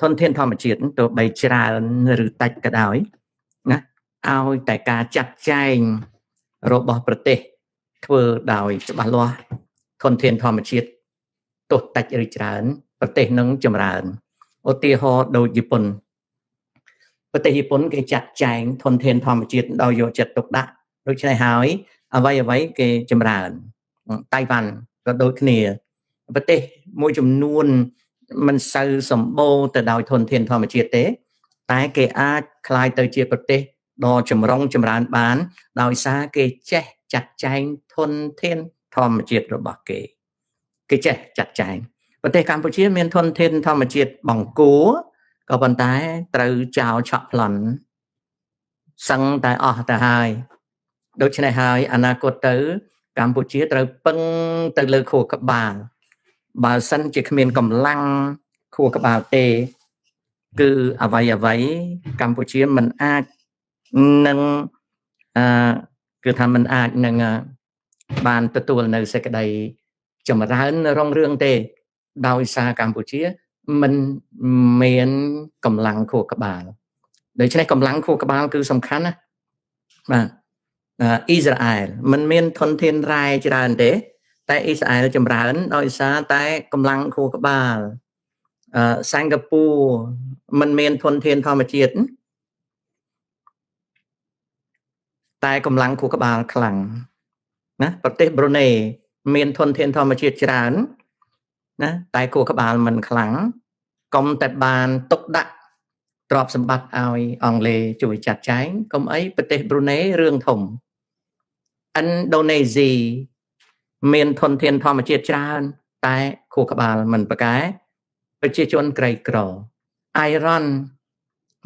ធនធានធម្មជាតិទោះបីច្រើនឬតិចក៏ដោយណាឲ្យតែការចាត់ចែងរបស់ប្រទេសធ្វើដោយច្បាស់លាស់ធនធានធម្មជាតិទោះតិចឬច្រើនប្រទេសនឹងចម្រើនឧទាហរណ៍ដូចជប៉ុនប្រទេសជប៉ុនគេចាត់ចែងធនធានធម្មជាតិដោយយកចិត្តទុកដាក់ដូច្នេះហើយអ្វីគេចម្រើនតៃវ៉ាន់ក៏ដូចគ្នាប្រទេសមួយចំនួនមិនសូវសម្បូរទៅដោយធនធានធម្មជាតិទេតែគេអាចคล้ายទៅជាប្រទេសដ៏ចម្រុងចម្រើនបានដោយសារគេចេះចាត់ចែងធនធានធម្មជាតិរបស់គេចេះចាត់ចែងប្រទេសកម្ពុជាមានធនធានធម្មជាតិបង្គួរក៏ប៉ុន្តែត្រូវចោលឆក់ប្លន់សឹងតែអស់ទៅហើយដូច្នេះហើយអនាគតទៅកម្ពុជាត្រូវពឹងទៅលើខួរក្បាលបើសិនជាគ្មានកម្លាំងខួរក្បាលទេគឺអ្វីកម្ពុជាមិនអាចនឹងគឺថាមិនអាចនឹងបានទទួលនៅសេចក្តីចម្រើនរុងរឿងទេដោយសារកម្ពុជាមិនមានកម្លាំងខួរក្បាលដូច្នេះកម្លាំងខួរក្បាលគឺសំខាន់ណាបាទអ៊ីស្រាអែលមិនមានធនធានរ៉ែច្រើនទេតែអ៊ីស្រាអែលចម្រើនដោយសារតែកម្លាំងខួរក្បាលសិង្ហបុរីមិនមានធនធានធម្មជាតិតែកម្លាំងខួរក្បាលខ្លាំងណាប្រទេសប្រូណេមានធនធានធម្មជាតិច្រើនណាតែខួរក្បាលមិនខ្លាំងកុំតែបានទុកដាក់ទ្រព្យសម្បត្តិឲ្យអង់គ្លេសជួយចាត់ចែងកុំអីប្រទេសប្រូណេរឿងធំឥណ្ឌូនេស៊ីមានធនធានធម្មជាតិច្រើនតែខួរក្បាលមិនប្រកែប្រជាជនក្រីក្រអ៊ៃរ៉ង់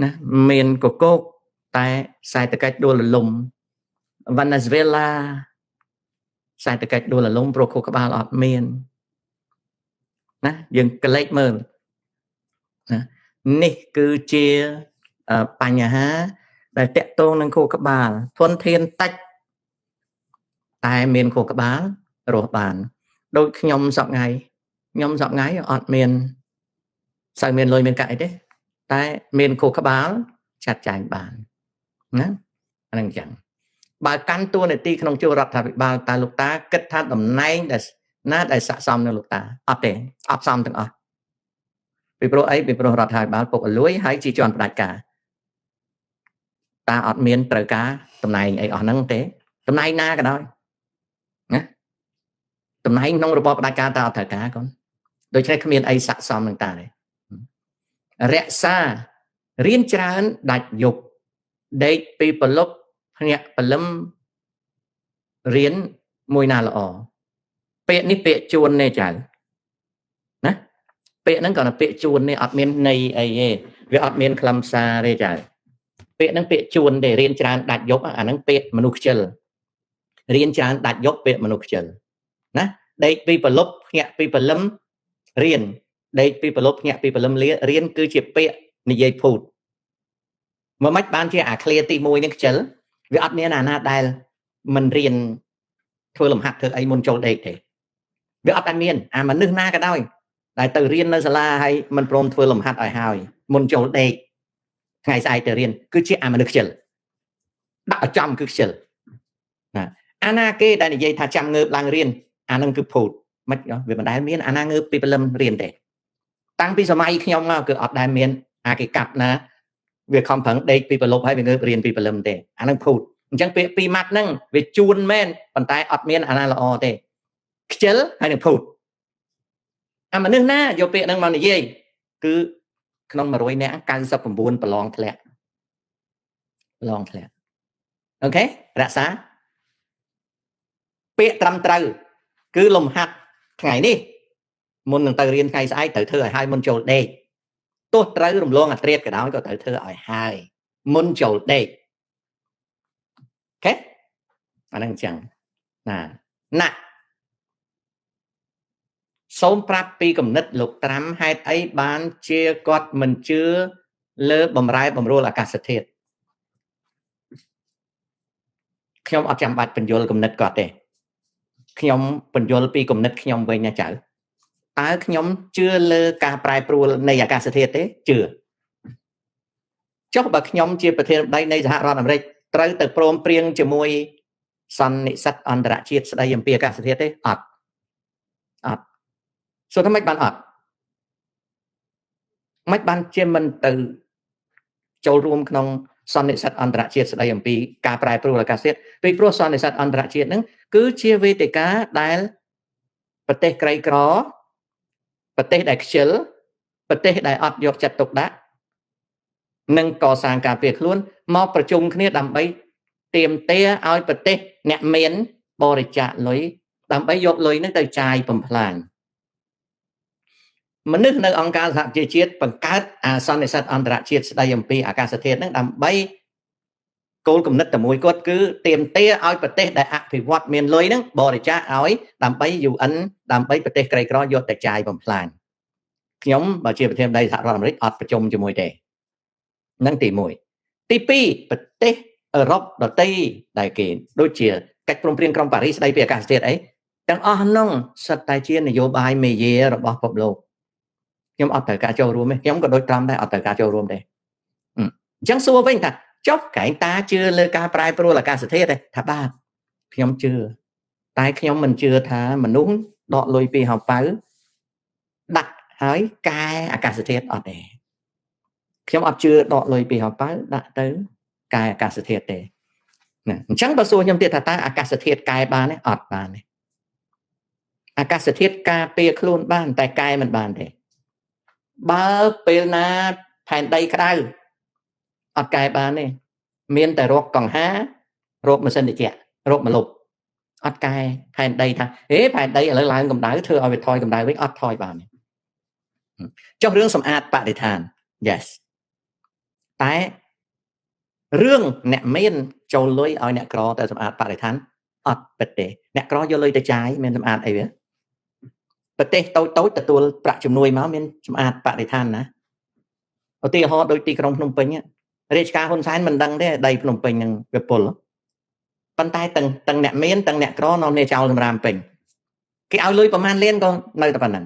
ណាមានកកោកតែសេដ្ឋកិច្ចដួលរលំវ៉ាណេស៊ុយអេឡាសេដ្ឋកិច្ចដួលរលំព្រោះខួរក្បាលអត់មានណាយើងក្លែកមើលណានេះគឺជាបញ្ហាដែលតកតងនឹងខួរក្បាលធនធានតិចតែមានខួរក្បាលរស់បានដូចខ្ញុំសប្ងៃអត់មានសូវមានលុយមានកាក់អីទេតែមានខួរក្បាលចាត់ចែងបានណាអានឹងអញ្ចឹងបើកាន់តួនាទីក្នុងជួររដ្ឋាភិបាលតើលោកតាគិតថាតំណែងដែលណាដែលស័ក្តិសមនឹងលោកតាអត់ទេអត់សមទាំងអស់ពីព្រោះអីពីព្រោះរដ្ឋាភិបាលពុករលួយហើយជាជាន់ផ្ដាច់ការតាអត់មានត្រូវការតំណែងអីអស់ហ្នឹងទេតំណែងណាក៏ដោយណាតំណែងក្នុងរបបផ្ដាច់ការតាអត់ត្រូវការកូនដូច្នេះគ្មានអីស័ក្តិសមនឹងតាទេរក្សារៀនច្រើនដាច់យប់ដេកពីប្រលប់ភ្ញាក់ព្រលឹមរៀនមួយណាល្អពាក្យនេះពាក្យជួនទេចៅណាពាក្យហ្នឹងក៏ពាក្យជួននេះអត់មានន័យអីទេវាអត់មានខ្លឹមសារទេចៅពាក្យហ្នឹងពាក្យជួនទេរៀនច្រើនដាច់យប់អាហ្នឹងពាក្យមនុស្សខ្ជិលរៀនច្រើនដាច់យប់ពាក្យមនុស្សខ្ជិលណាដេកពីប្រលប់ភ្ញាក់ពីព្រលឹមរៀនដេកពីប្រលប់ភ្ញាក់ពីព្រលឹមរៀនគឺជាពាក្យនិយាយភូតមកមិនបានជាអាឃ្លាទី1នេះខ្ជិលវាអត់មានអាណាដែលមិនរៀនធ្វើលំហាត់ធ្វើអីមុនចូលដេកទេវាអត់តែមានអាមនុស្សណាក៏ដោយដែលទៅរៀននៅសាលាហើយមិនព្រមធ្វើលំហាត់ឲ្យហើយមុនចូលដេកថ្ងៃស្អែកទៅរៀនគឺជាអាមនុស្សខ្ជិលដាក់ឲ្យចំគឺខ្ជិលណាអាណាគេដែលនិយាយថាចាំងើបឡើងរៀនអានឹងគឺភូតមិនវាមិនដែលមានអាណាងើបពីព្រលឹមរៀនទេតាំងពីសម័យខ្ញុំមកគឺអត់ដែលមានអាគេកាត់ណាវាខំប្រឹងដេកពីប្រលប់ហើយវាងើបរៀនពីព្រលឹមទេអានឹងភូតអញ្ចឹងពាក្យពីរម៉ាត់ហ្នឹងវាជួនមែនប៉ុន្តែអត់មានអាណាល្អទេខ្ជិលហើយនឹងភូតអាមនុស្សណាយកពាក្យហ្នឹងមកនិយាយគឺក្នុង100នាក់99ប្រឡងធ្លាក់អូខេរក្សាពាក្យត្រឹមត្រូវគឺលំហាត់ថ្ងៃនេះមុននឹងទៅរៀនថ្ងៃស្អែកត្រូវធ្វើឲ្យហើយមុនចូលដេកទោះត្រូវរំលងអាត្រៀតក៏ដោយក៏ត្រូវធ្វើឲ្យហើយមុនចូលដេកអូខេអាហ្នឹងអញ្ចឹងណាសូមប្រាប់ពីគំនិតលោកត្រាំហេតុអីបានជាគាត់មិនជឿលើបំរែបំរួលអាកាសធាតុខ្ញុំអត់ចាំបាច់បញ្យល់គំនិតគាត់ទេខ្ញុំបញ្យល់ពីគំនិតខ្ញុំវិញណាចៅ តើខ្ញុំជឿលើការប្រែប្រួលនៃអាកាសធាតុទេជឿចុះបើខ្ញុំជាប្រធានាធិបតីនៃសហរដ្ឋអាមេរិកត្រូវទៅព្រមព្រៀងជាមួយសន្និសីទអន្តរជាតិស្តីអំពីអាកាសធាតុទេអត់សួរថាមិនបានអត់មិនបានជាមិនទៅចូលរួមក្នុងសន្និសីទអន្តរជាតិស្តីអំពីការប្រែប្រួលអាកាសធាតុពីព្រោះសន្និសីទអន្តរជាតិហ្នឹងគឺជាវេទិកាដែលប្រទេសក្រីក្រប្រទេសដែលខ្ជិលប្រទេសដែលអត់យកចិត្តទុកដាក់និងកសាងការពារខ្លួនមកប្រជុំគ្នាដើម្បីទាមទារឲ្យប្រទេសអ្នកមានបរិច្ចាគលុយដើម្បីយកលុយហ្នឹងទៅចាយបំផ្លាញមនុស្សនៅអង្គការសហប្រជាជាតិបង្កើតអាសន្និសីទអន្តរជាតិស្តីអំពីអាកាសធាតុហ្នឹងដើម្បីគោលគំនិតតែមួយគាត់គឺទាមទារឲ្យប្រទេសដែលអភិវឌ្ឍមានលុយហ្នឹងបរិច្ចាគឲ្យដើម្បី UN ដើម្បីប្រទេសក្រីក្រយកទៅចាយបំផ្លាញខ្ញុំបើជាប្រធានាធិបតីសហរដ្ឋអាមេរិកអត់ប្រជុំជាមួយទេនឹងទី1ទី2ប្រទេសអឺរ៉ុបដទៃដែលគេដូចជាកិច្ចព្រមព្រៀងក្រុងប៉ារីសស្តីពីអាកាសធាតុអីទាំងអស់ហ្នឹងសិតតែជានយោបាយមេយារបស់ពិភពលោកខ្ញុំអត់ត្រូវការចូលរួមទេខ្ញុំក៏ដូចត្រង់ដែរអត់ត្រូវការចូលរួមទេអញ្ចឹងសួរវិញថាចុះកែងតាជឿលើការប្រែប្រួលអាកាសធាតុទេថាបាទខ្ញុំជឿតែខ្ញុំមិនជឿថាមនុស្សដកលុយពីហោប៉ៅដាក់ហើយកែអាកាសធាតុអត់ទេខ្ញុំអត់ជឿដកលុយពីហោប៉ៅដាក់ទៅកែអាកាសធាតុទេណាអញ្ចឹងបើសួរខ្ញុំទៀតថាតើអាកាសធាតុកែបានទេអត់បានទេអាកាសធាតុការពារខ្លួនបានតែកែមិនបានទេបើពេលណាផែនដីក្តៅអត់កែបានទេមានតែរកកង្ហារកម៉ាស៊ីនត្រជាក់រកម្លប់អត់កែផែនដីថាផែនដីឥឡូវឡើងកម្ដៅធ្វើឲ្យវាថយកម្ដៅវិញអត់ថយបានទេចុះរឿងសម្អាតបរិស្ថាន yes តែរឿងអ្នកមានចូលលុយឲ្យអ្នកក្រទៅសម្អាតបរិស្ថានអត់ពិតទេអ្នកក្រយកលុយទៅចាយមានសម្អាតអីវាប្រទេសតូចទទួលប្រាក់ជំនួយមកមានសម្អាតបរិស្ថានណាឧទាហរណ៍ដូចទីក្រុងភ្នំពេញរាជការហ៊ុនសែនមិនដឹងទេដីភ្នំពេញនឹងវាពុលប៉ុន្តែទាំងអ្នកមានទាំងអ្នកក្រនាំគ្នាចោលសម្រាមពេញគេឲ្យលុយប្រមាណលានក៏នៅតែប៉ុណ្ណឹង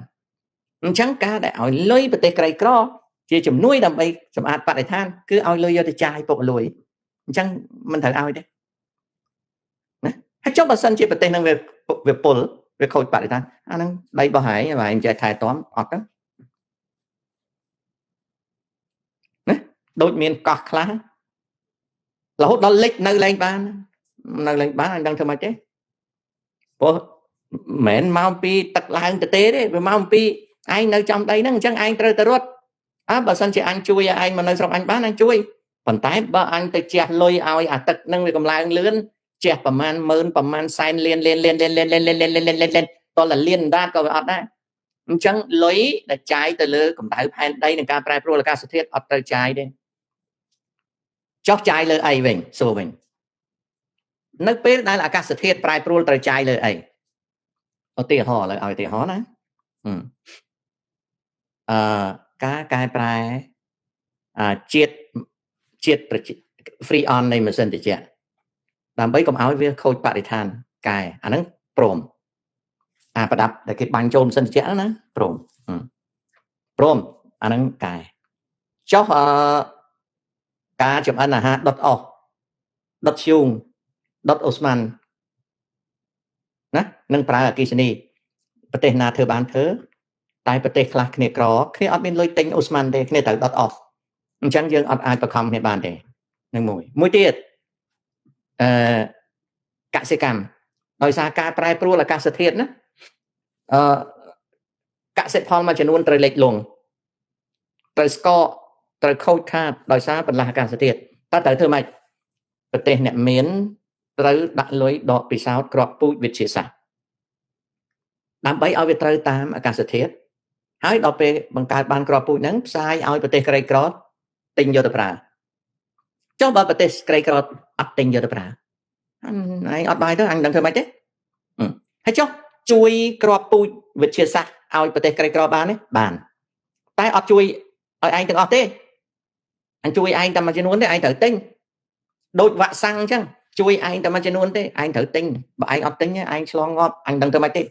អញ្ចឹងការដែលឲ្យលុយប្រទេសក្រីក្រជាជំនួយដើម្បីសម្អាតបរិស្ថានគឺឲ្យលុយយកទៅចាយពុកលុយអញ្ចឹងមិនត្រូវឲ្យទេណាហើយចុះបើសិនជាប្រទេសនឹងវាពុលវាខូចបរិស្ថានអាហ្នឹងដីបោះហើយបើឯងចេះថែទាំអត់ទៅណាដូចមានកោះខ្លះរហូតដល់លិចនៅលែងបានអញដឹងធ្វើម៉េចទេព្រោះមិនមែនមកពីទឹកឡើងទៅទេវាមកពីឯងនៅចំដីហ្នឹងអញ្ចឹងឯងត្រូវទៅរត់បើសិនជាអញជួយឲ្យឯងមកនៅស្រុកអញបានអញជួយប៉ុន្តែបើអញទៅជះលុយឲ្យអាទឹកហ្នឹងវាកម្លាំងលឿនជះប្រមាណម៉ឺនប្រមាណសែនលានតលលានដាតក៏វាអត់ដែរអញ្ចឹងលុយដែលចាយទៅលើកម្ដៅផែនដីនិងការប្រែប្រួលអាកាសធាតុអត់ត្រូវចាយទេចុះចាយលើអីវិញសួរវិញនៅពេលដែលអាកាសធាតុប្រែប្រួលត្រូវចាយលើអីឧទាហរណ៍ឥឡូវឲ្យឧទាហរណ៍ណាការកែប្រែជាតិfree on នៃម៉ាស៊ីនត្រជាក់ដើម្បីកុំឲ្យវាខូចបរិស្ថានកែអាហ្នឹងព្រមប្រដាប់ដែលគេបាញ់ចូលម៉ាស៊ីនត្រជាក់ហ្នឹងណាព្រមអាហ្នឹងកែចុះការចម្អិនអាហារដុតអុសដុតធ្យូងដុតអូស្មန်ណានឹងប្រើអគ្គិសនីប្រទេសណាធ្វើបានធ្វើតែប្រទេសខ្លះគ្នាក្រគ្នាអត់មានលុយទិញអូស្មန်ទេគ្នាត្រូវដុតអុសអញ្ចឹងយើងអត់អាចបខំគ្នាបានទេនឹងមួយទៀតកសិកម្មដោយសារការប្រែប្រួលអាកាសធាតុណាកសិផលមួយចំនួនត្រូវលិចលង់ត្រូវស្កកត្រូវខូចខាតដោយសារបន្លាស់អាកាសធាតុតើត្រូវធ្វើម៉េចប្រទេសអ្នកមានត្រូវដាក់លុយដកពិសោធន៍គ្រាប់ពូជវិទ្យាសាស្ត្រដើម្បីឲ្យវាត្រូវតាមអាកាសធាតុហើយដល់ពេលបង្កើតបានគ្រាប់ពូជហ្នឹងផ្សាយឲ្យប្រទេសក្រីក្រទិញយកទៅប្រើចុះបើប្រទេសក្រីក្រអត់ទិញយកទៅប្រើឯងអត់បាយទៅអញដឹងធ្វើម៉េចទេហើយចុះជួយគ្រាប់ពូជវិទ្យាសាស្ត្រឲ្យប្រទេសក្រីក្របានទេបានតែអត់ជួយឲ្យឯងទាំងអស់ទេអញជួយឯងតែមួយចំនួនទេឯងត្រូវទិញដូចវ៉ាក់សាំងអញ្ចឹងជួយឯងតែមួយចំនួនទេឯងត្រូវទិញបើឯងអត់ទិញឯងឆ្លងងាប់អញដឹងធ្វើម៉េចទេ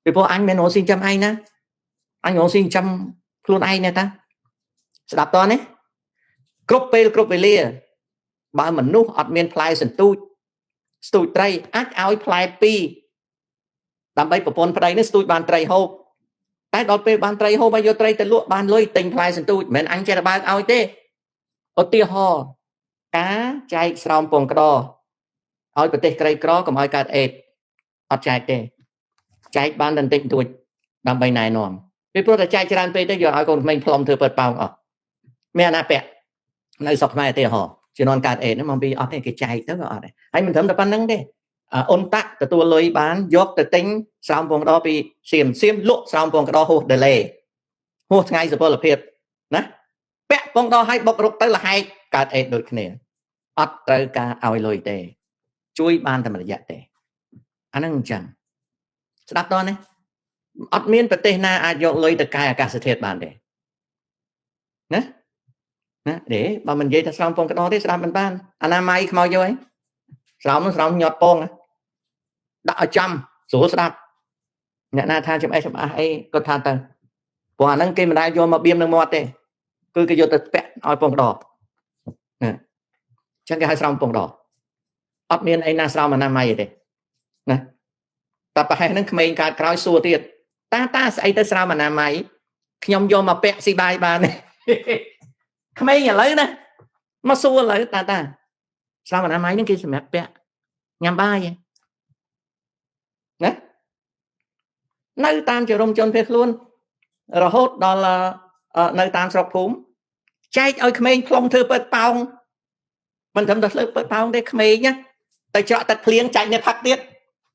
ពីព្រោះអញមិនរស់ស៊ីចាំឯងណាអញរស់ស៊ីចាំខ្លួនឯងណាតាស្ដាប់តនេះគ្រប់ពេលគ្រប់វេលាបើមនុស្សអត់មានផ្លែសន្ទូចស្ទូចត្រីអាចឲ្យផ្លែ2ដើម្បីប្រពន្ធប្តីនេះស្ទូចបានត្រីហូបតែដល់ពេលបានត្រីហូបហើយយកត្រីទៅលក់បានលុយទិញផ្លែសន្ទូចមិនមែនអញចេះតែបើកឲ្យទេឧទាហរណ៍ការចែកស្រោមពងក្តរឲ្យប្រទេសក្រីក្រកុំឲ្យកើតអេដអត់ចែកទេចែកបានតែបន្តិចបន្តួចដើម្បីណែនាំពីព្រោះតែចែកច្រើនពេកទៅយកឲ្យកូនក្មេងផ្លុំធ្វើពើប៉ោងអស់មានអាណាពាក់នៅស្រុកខ្មែរឧទាហរណ៍ជំនាន់កើតអេដហ្នឹងមកពីអត់ទេគេចែកទៅក៏អត់ដែរហើយមិនត្រឹមតែប៉ុណ្្នឹងទេអ៊ុនតាក់ទទួលលុយបានយកទៅទិញស្រោមពងក្តរពីសៀមលក់ស្រោមពងក្តរហួសដេឡេហួសថ្ងៃសុពលភាពណាពាក់ពងក្តរឲ្យបុករុកទៅលហែកកើតអេដដូចគ្នាអត់ត្រូវការឲ្យលុយទេជួយបានតែរយៈទេអាហ្នឹងអញ្ចឹងស្ដាប់តនេះអត់មានប្រទេសណាអាចយកលុយទៅកែអាកាសធាតុបានទេណាទេបើមិននិយាយថាស្រោមពងក្តរទេស្ដាប់មិនបានអនាម័យខ្មោចយកឯងស្រោមនោះស្រោមញាត់ពងដាក់ឲ្យចំស្រួលស្ដាប់អ្នកណាថាចំអេះអីគាត់ថាទៅព្រោះអាហ្នឹងគេមិនដែលយកមកបៀមនឹងមាត់ទេគឺគេយកទៅពាក់ឲ្យពងក្តរចឹងគេហៅស្រោមពងក្តរអត់មានអីណាស្រោមអនាម័យទេណាតែប្រហែលហ្នឹងក្មេងកើតក្រោយសួរទៀតតាស្អីទៅស្រោមអនាម័យខ្ញុំយកមកពាក់ស៊ីបាយបានទេក្មេងឥឡូវណាមកសួរឥឡូវតាស្រោមអនាម័យហ្នឹងគេសម្រាប់ពាក់ញ៉ាំបាយណានៅតាមជារំជនភេទខ្លួនរហូតដល់នៅតាមស្រុកភូមិចែកឲ្យក្មេងផ្លុំធ្វើពើប៉ោងមិនត្រឹមតែធ្វើពើប៉ោងទេក្មេងណាទៅច្រកទឹកភ្លៀងចែកនេះផឹកទៀត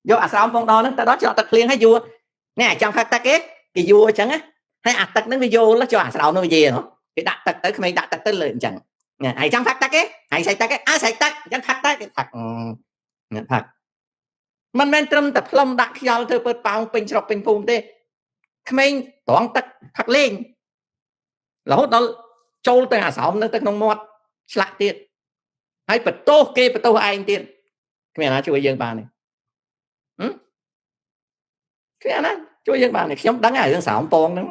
យកអាស្រោមពងដហ្នឹងទៅដល់ច្រកទឹកភ្លៀងឲ្យយួរនេះចង់ផឹកទឹកគេយួរអញ្ចឹងណាហើយអាទឹកហ្នឹងវាយល់ចុះអាស្រោមនោះវាយគេដាក់ទឹកទៅក្មេងដាក់ទឹកទៅលើអញ្ចឹងហើយចង់ផឹកទឹកហើយស្រែកទឹកស្រែកទឹកអញ្ចឹងផឹកទៅគេផឹកផឹកមិនមែនត្រឹមតែផ្លុំដាក់ខ្យល់ធ្វើពើប៉ោងពេញស្រុកពេញភូមិទេក្មេងត្រង់ទឹកផឹកលេងរហូតដល់ចូលទៅអាស្រោមនៅទៅក្នុងមាត់ឆ្លាក់ទៀតហើយបន្ទោសគេបន្ទោសឯងទៀតគ្មានណាជួយយើងបានទេគ្មានណាជួយយើងបានទេខ្ញុំដឹងហើយរឿងស្រោមពងហ្នឹង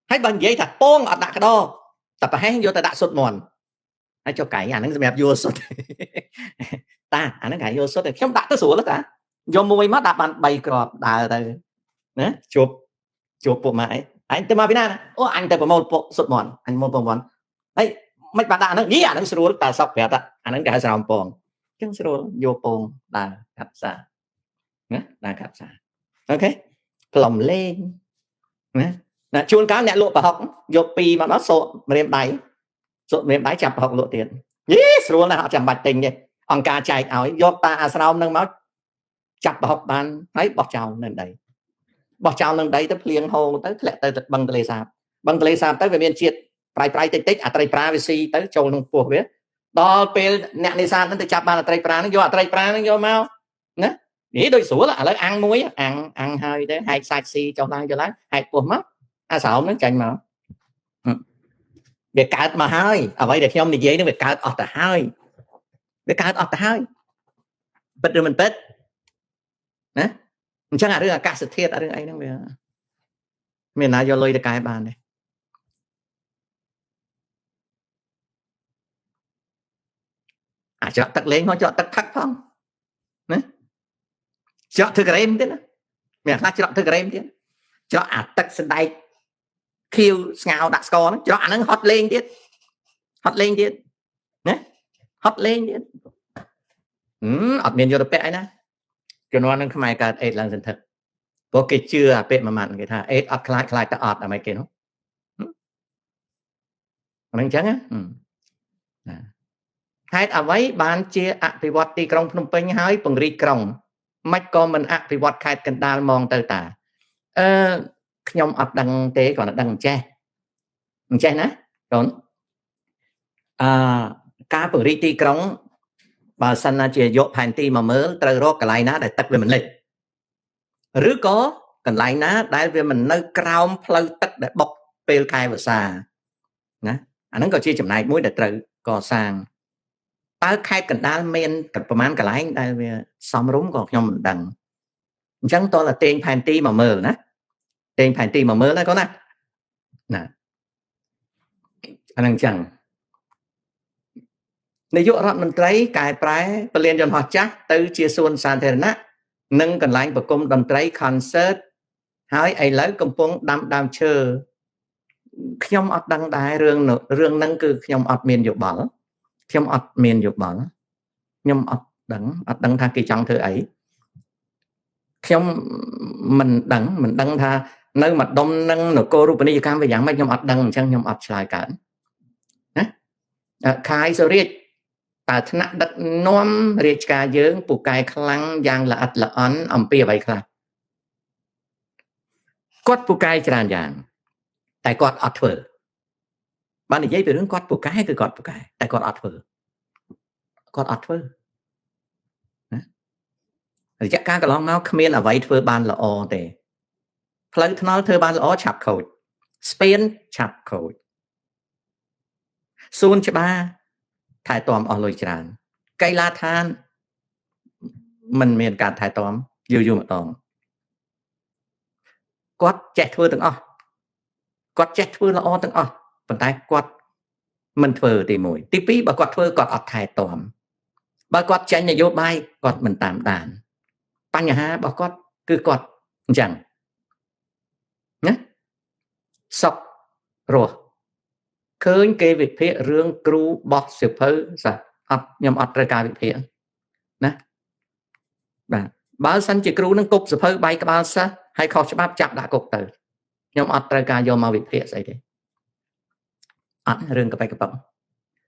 ហើយបើនិយាយថាពងអត់ដាក់ក្តរតែប្រហែលយកទៅដាក់សុទ្ធមន់ហើយចុះកែអាហ្នឹងសម្រាប់យល់សុទ្ធតាអាហ្នឹងកែយល់សុទ្ធខ្ញុំដាក់ទៅស្រួលតាយកមួយមកដាក់បាន3គ្រាប់ដើរទៅណាជួបពួកម៉ាក់អញទៅមកពីណាអូអញទៅប្រមូលពួកសុទ្ធមន់អញមកប្រមូលហើយមិនបានដាក់អាហ្នឹងអាហ្នឹងស្រួលតែសក់ប្រាប់អាហ្នឹងគេហៅស្រោមពងអញ្ចឹងស្រួលយកពងដើរកាត់សាណាដើរកាត់សាអូខេផ្លុំលេងណាជួនកាលអ្នកលក់ប្រហុកយក2មកដល់សក់ម្រាមដៃចាប់ប្រហុកលក់ទៀតស្រួលណាស់អត់ចាំបាច់ទិញទេអង្គការចែកឲ្យយកតាអាស្រោមនឹងមកចាប់ប្រហុកបានហើយបោះចោលនៅដីទៅភ្លៀងហូរទៅធ្លាក់ទៅបឹងទលេសាបទៅវាមានជាតិប្រៃតិចអាត្រីប្រាវាស៊ីទៅចូលក្នុងពោះវាដល់ពេលអ្នកនេសាទហ្នឹងទៅចាប់បានអាត្រីប្រាហ្នឹងយកអាត្រីប្រាហ្នឹងយកមកណានេះដូចស្រួលឥឡូវអាំងមួយអាំងហើយទៅហែកសាច់ស៊ីចុះឡើងហែកពោះមកអាស្រោមហ្នឹងចាញ់មកវាកើតមកហើយអ្វីដែលខ្ញុំនិយាយហ្នឹងវាកើតអស់ទៅហើយពិតឬមិនពិតណាអញ្ចឹងអារឿងអាកាសធាតុអារឿងអីហ្នឹងវាមានណាយកលុយទៅកែបានទេអាចក់ទឹកលេងមកចក់ទឹកផឹកផងណាចក់ធ្វើក្រែមទៀតណាមានខ្លះច្រកធ្វើក្រែមទៀតច្រកអាទឹកសណ្ដែកខៀវស្ងោរដាក់ស្ករហ្នឹងច្រកអាហ្នឹងហត់លេងទៀតណាហត់លេងទៀតអត់មានយកទៅពាក់អីណាជំនាន់នឹងខ្មែរកើតអេដឡើងសន្ធឹកព្រោះគេជឿអាពេកមួយម៉ាត់គេថាអេដអត់ខ្លាចតែអត់អ្ហ្មិចគេនោះអាហ្នឹងអញ្ចឹងណាហេតុអ្វីបានជាអភិវឌ្ឍទីក្រុងភ្នំពេញហើយពង្រីកក្រុងមិនក៏មិនអភិវឌ្ឍខេត្តកណ្ដាលមកទៅតាខ្ញុំអត់ដឹងទេគ្រាន់តែដឹងអញ្ចេះណាកូនការពង្រីកទីក្រុងបើសិនណាជាយកផែនទីមកមើលត្រូវរកកន្លែងណាដែលទឹកវាមិនលិចឬក៏កន្លែងណាដែលវាមិននៅក្រោមផ្លូវទឹកដែលបុកពេលខែវស្សាណាអាហ្នឹងក៏ជាចំណែកមួយដែលត្រូវកសាងតើខេត្តកណ្ដាលមានប្រមាណកន្លែងដែលវាសមរម្យក៏ខ្ញុំមិនដឹង chẳng to là tên phản tí mà mơ nè tên phản tí mà mơ đó có nè anh đang chẳngในยุครัฐมนตรีกายปลายเปลี่ยนจนหัวจักตื้อเชียส่วนสาธารณะนึ่งกันหลายประกมดนตรีคอนเสิร์ตหายไอ้แล้วกำปงดำเชอขยมอัดดังได้เรื่องนั้นคือขยมอัดเมียนอยู่บ่ขยมอัดเมียนอยู่บ่ขยมอัดดังทางกิจังเธอไอ้ขยมมันดังทาในมัดดมนั่งหนูโกรูปนิยการไปอย่างไม่ขยมอัดดังช่างขยมอัดชายกันนะขายเสรีแต่ธนัดน้อมเรียกการเยิ้งปลูกกายคลังยางละอัดละอันอ่ำเปียใบคลากดปลูกกายจานอย่างแต่กดอัดเฟอร์บ้านนี้ยัยไปเรื่องกดปลูกกายคือกดปลูกกายแต่กดอัดเฟอร์นะจากการกระลองเมาส์เขมีนเอาไว้เฟอร์บานละออแต่เพลย์ทนอลเธอบานละออฉับโคดสเปนฉับโคดซูนจะบ้าถ่ายตอมออนลอยจานไกลาทานมันมีการถ่ายตอมอยู่มาตองกดแจกเฟอร์ตั้งอ๋อกดแจกเฟอร์ละออตั้งอ๋อปัญหากดมันเฟอร์ตีมวยตีปีบกดเฟอร์กดอัดถ่ายตอมบกดใจนโยบายกดมันตามด่านปัญหาบกดคือกดจังนะสอบรัวเคยเกวิเพเรื่องครูบอกเสือเพอสัตอัดยำอัดรายการวิเพนะบ้านสันจิครูนั่งกบเสือเพอใบกับบ้านซะให้เขาฉบับจับด่ากบเตอยำอัดรายการยอมมาวิเพใส่เดอัดเรื่องกับไปกับปั๊ม